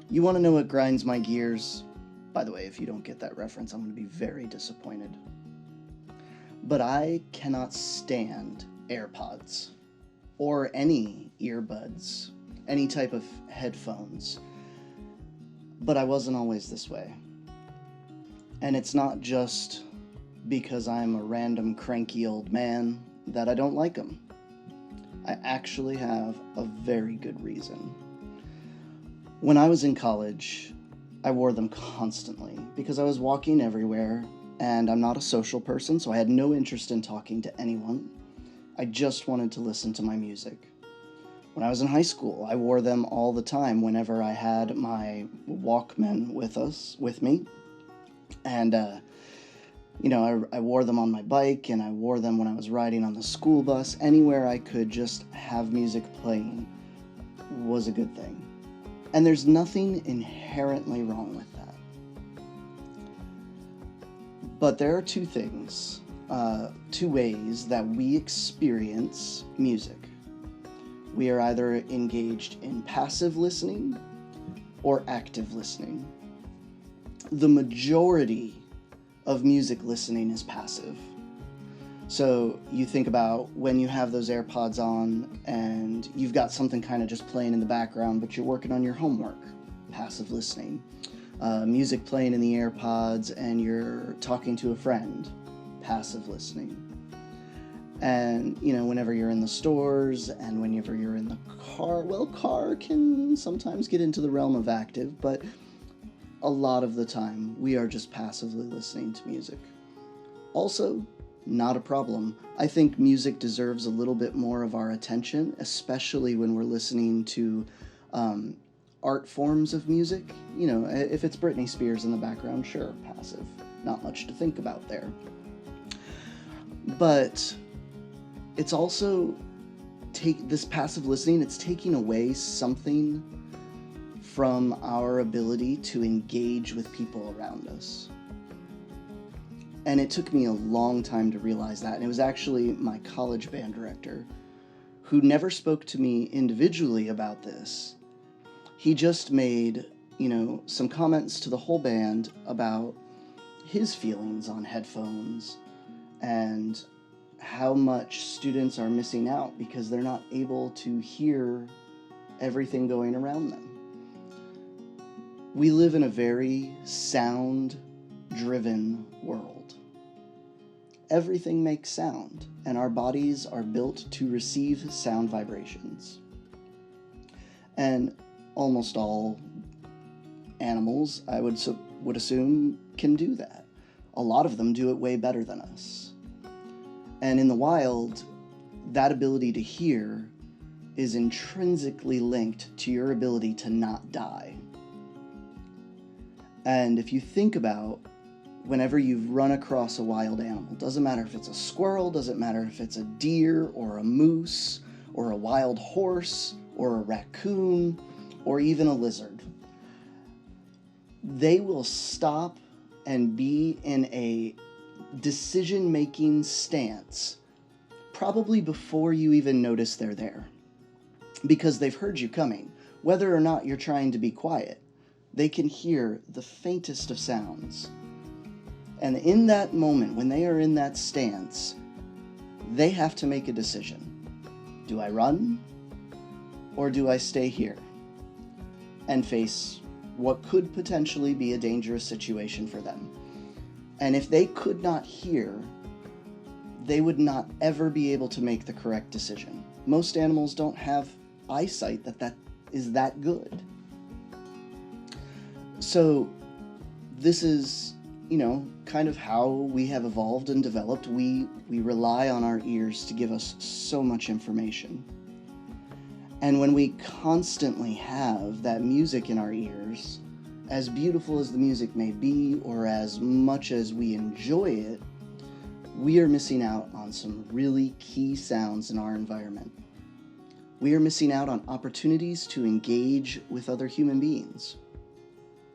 You want to know what grinds my gears? By the way, if you don't get that reference, I'm going to be very disappointed. But I cannot stand AirPods or any earbuds, any type of headphones. But I wasn't always this way. And it's not just because I'm a random cranky old man that I don't like them. I actually have a very good reason. When I was in college, I wore them constantly because I was walking everywhere and I'm not a social person, so I had no interest in talking to anyone. I just wanted to listen to my music. When I was in high school, I wore them all the time whenever I had my Walkman with me. And, I wore them on my bike and I wore them when I was riding on the school bus. Anywhere I could just have music playing was a good thing. And there's nothing inherently wrong with that. But there are two ways that we experience music. We are either engaged in passive listening or active listening. The majority of music listening is passive. So you think about when you have those AirPods on and you've got something kind of just playing in the background, but you're working on your homework, passive listening. Music playing in the AirPods and you're talking to a friend, passive listening. And, whenever you're in the stores and whenever you're in the car, car can sometimes get into the realm of active, but a lot of the time we are just passively listening to music. Also, not a problem. I think music deserves a little bit more of our attention, especially when we're listening to art forms of music. If it's Britney Spears in the background, sure, passive. Not much to think about there. But it's also this passive listening, it's taking away something from our ability to engage with people around us. And it took me a long time to realize that. And it was actually my college band director who never spoke to me individually about this. He just made, some comments to the whole band about his feelings on headphones and how much students are missing out because they're not able to hear everything going around them. We live in a very sound-driven world. Everything makes sound, and our bodies are built to receive sound vibrations. And almost all animals, I would assume, can do that. A lot of them do it way better than us. And in the wild, that ability to hear is intrinsically linked to your ability to not die. And if you think about whenever you've run across a wild animal, doesn't matter if it's a squirrel, doesn't matter if it's a deer or a moose or a wild horse or a raccoon or even a lizard, they will stop and be in a decision-making stance probably before you even notice they're there, because they've heard you coming. Whether or not you're trying to be quiet, they can hear the faintest of sounds. And in that moment, when they are in that stance, they have to make a decision. Do I run or do I stay here and face what could potentially be a dangerous situation for them? And if they could not hear, they would not ever be able to make the correct decision. Most animals don't have eyesight that is that good. So this is, kind of how we have evolved and developed. We rely on our ears to give us so much information. And when we constantly have that music in our ears, as beautiful as the music may be, or as much as we enjoy it, we are missing out on some really key sounds in our environment. We are missing out on opportunities to engage with other human beings.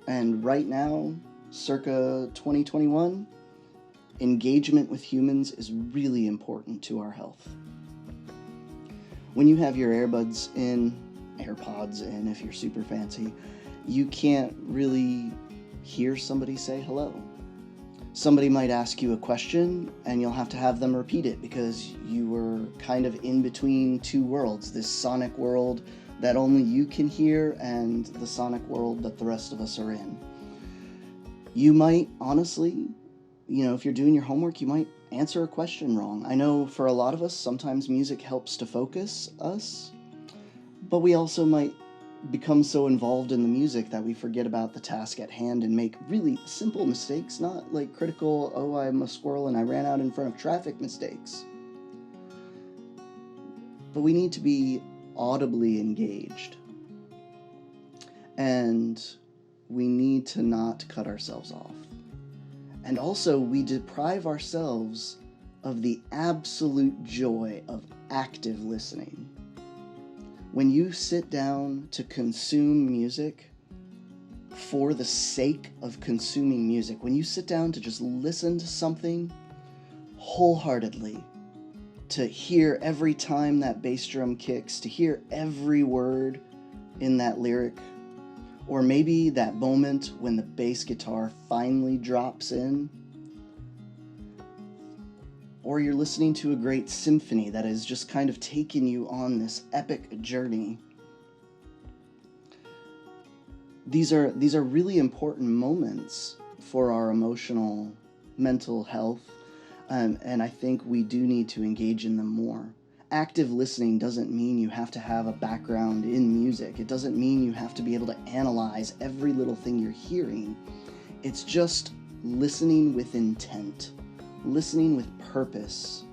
And right now, circa 2021, engagement with humans is really important to our health. When you have your earbuds in AirPods in if you're super fancy, you can't really hear somebody say hello. Somebody might ask you a question and you'll have to have them repeat it because you were kind of in between two worlds, this sonic world that only you can hear and the sonic world that the rest of us are in. You might, honestly, if you're doing your homework, you might answer a question wrong. I know for a lot of us, sometimes music helps to focus us, but we also might become so involved in the music that we forget about the task at hand and make really simple mistakes, not like critical, oh, I'm a squirrel and I ran out in front of traffic mistakes. But we need to be audibly engaged. And we need to not cut ourselves off. And also, we deprive ourselves of the absolute joy of active listening. When you sit down to consume music for the sake of consuming music, when you sit down to just listen to something wholeheartedly, to hear every time that bass drum kicks, to hear every word in that lyric, or maybe that moment when the bass guitar finally drops in, or you're listening to a great symphony that has just kind of taken you on this epic journey. These are really important moments for our emotional, mental health, and I think we do need to engage in them more. Active listening doesn't mean you have to have a background in music. It doesn't mean you have to be able to analyze every little thing you're hearing. It's just listening with intent, listening with purpose,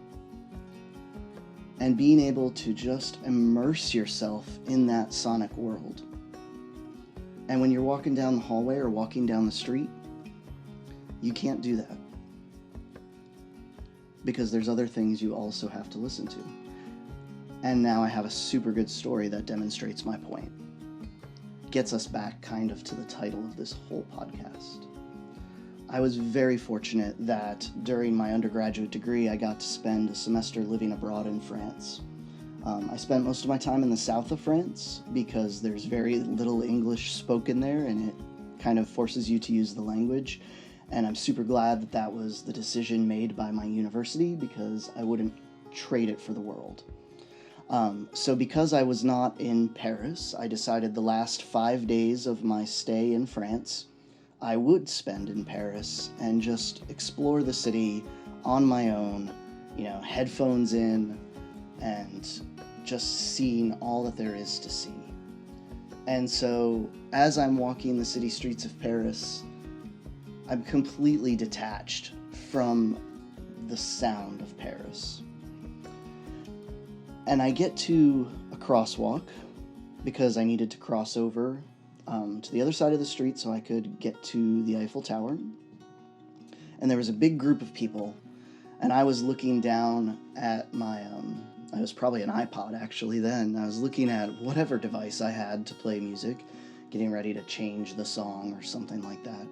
and being able to just immerse yourself in that sonic world. And when you're walking down the hallway or walking down the street, you can't do that, because there's other things you also have to listen to. And now I have a super good story that demonstrates my point. Gets us back kind of to the title of this whole podcast. I was very fortunate that during my undergraduate degree, I got to spend a semester living abroad in France. I spent most of my time in the south of France because there's very little English spoken there, and it kind of forces you to use the language. And I'm super glad that that was the decision made by my university, because I wouldn't trade it for the world. So because I was not in Paris, I decided the last 5 days of my stay in France I would spend in Paris and just explore the city on my own, headphones in, and just seeing all that there is to see. And so as I'm walking the city streets of Paris, I'm completely detached from the sound of Paris. And I get to a crosswalk because I needed to cross over to the other side of the street so I could get to the Eiffel Tower. And there was a big group of people, and I was looking down at my, it was probably an iPod actually then. I was looking at whatever device I had to play music, getting ready to change the song or something like that.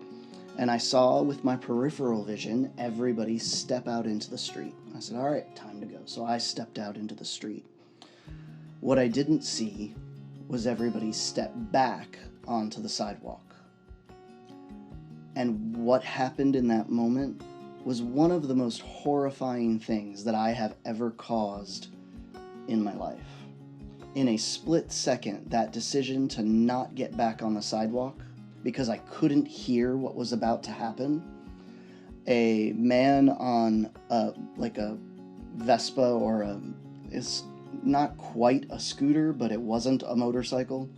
And I saw with my peripheral vision everybody step out into the street. I said, all right, time to go. So I stepped out into the street. What I didn't see was everybody step back onto the sidewalk. And what happened in that moment was one of the most horrifying things that I have ever caused in my life. In a split second, that decision to not get back on the sidewalk because I couldn't hear what was about to happen, a man on a Vespa or it's not quite a scooter, but it wasn't a motorcycle.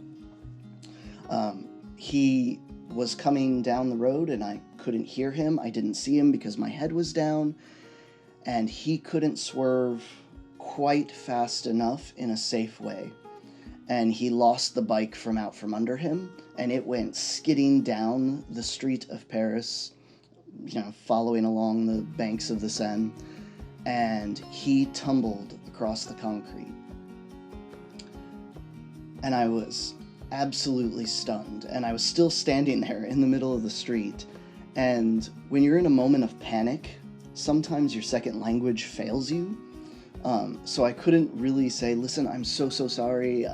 He was coming down the road and I couldn't hear him. I didn't see him because my head was down, and he couldn't swerve quite fast enough in a safe way. And he lost the bike from out from under him, and it went skidding down the street of Paris, following along the banks of the Seine, and he tumbled across the concrete. And I was absolutely stunned, and I was still standing there in the middle of the street. And when you're in a moment of panic, sometimes your second language fails you. So I couldn't really say, listen, I'm so sorry.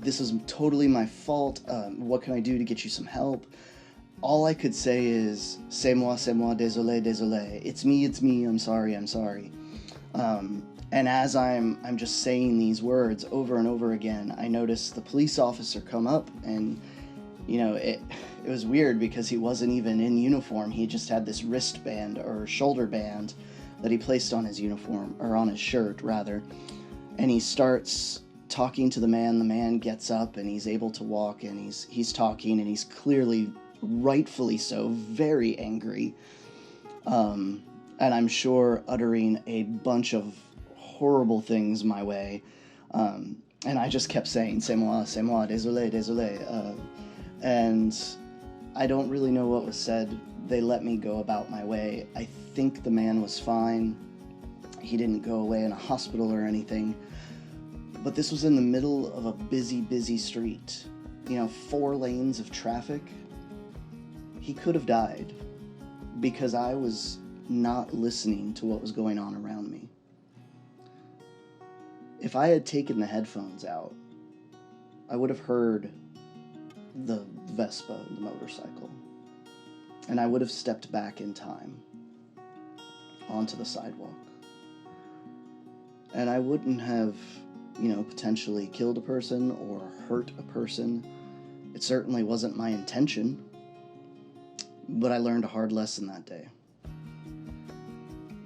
this is totally my fault. What can I do to get you some help? All I could say is, c'est moi, désolé, désolé. It's me, I'm sorry. And as I'm just saying these words over and over again, I noticed the police officer come up, and, it was weird because he wasn't even in uniform. He just had this wristband or shoulder band that he placed on his uniform, or on his shirt, rather. And he starts talking to the man. The man gets up, and he's able to walk, and he's talking, and he's clearly, rightfully so, very angry. And I'm sure uttering a bunch of horrible things my way. And I just kept saying, c'est moi, désolé, désolé. And I don't really know what was said. They let me go about my way. I think the man was fine. He didn't go away in a hospital or anything. But this was in the middle of a busy street. 4 lanes of traffic. He could have died because I was not listening to what was going on around me. If I had taken the headphones out, I would have heard the Vespa, the motorcycle, and I would have stepped back in time onto the sidewalk. And I wouldn't have, potentially killed a person or hurt a person. It certainly wasn't my intention, but I learned a hard lesson that day.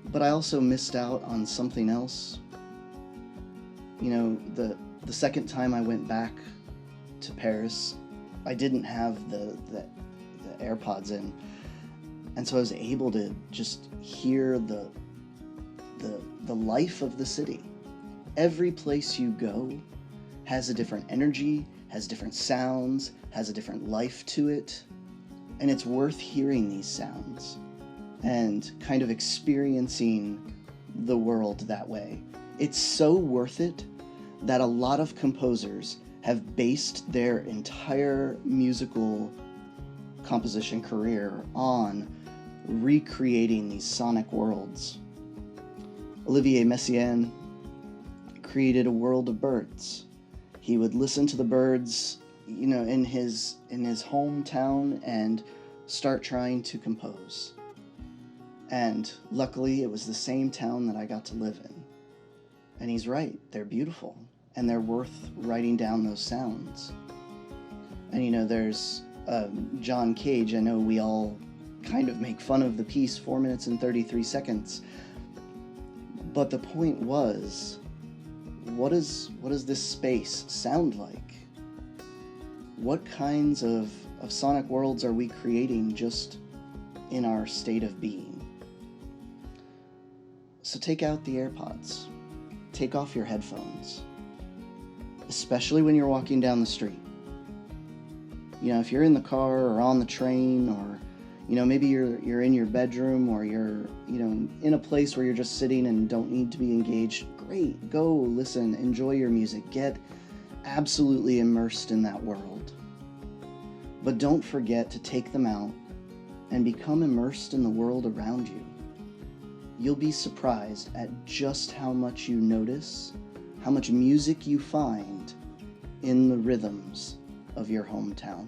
But I also missed out on something else. The second time I went back to Paris, I didn't have the AirPods in, and so I was able to just hear the life of the city. Every place you go has a different energy, has different sounds, has a different life to it, and it's worth hearing these sounds and kind of experiencing the world that way. It's so worth it that a lot of composers have based their entire musical composition career on recreating these sonic worlds. Olivier Messiaen created a world of birds. He would listen to the birds, in his hometown and start trying to compose. And luckily, it was the same town that I got to live in. And he's right, they're beautiful, and they're worth writing down those sounds. And there's John Cage. I know we all kind of make fun of the piece, 4 minutes and 33 seconds. But the point was, what does this space sound like? What kinds of sonic worlds are we creating just in our state of being? So take out the AirPods. Take off your headphones. Especially when you're walking down the street. If you're in the car or on the train, or maybe you're in your bedroom, or you're in a place where you're just sitting and don't need to be engaged, great, go listen, enjoy your music, get absolutely immersed in that world. But don't forget to take them out and become immersed in the world around you. You'll be surprised at just how much you notice, how much music you find in the rhythms of your hometown.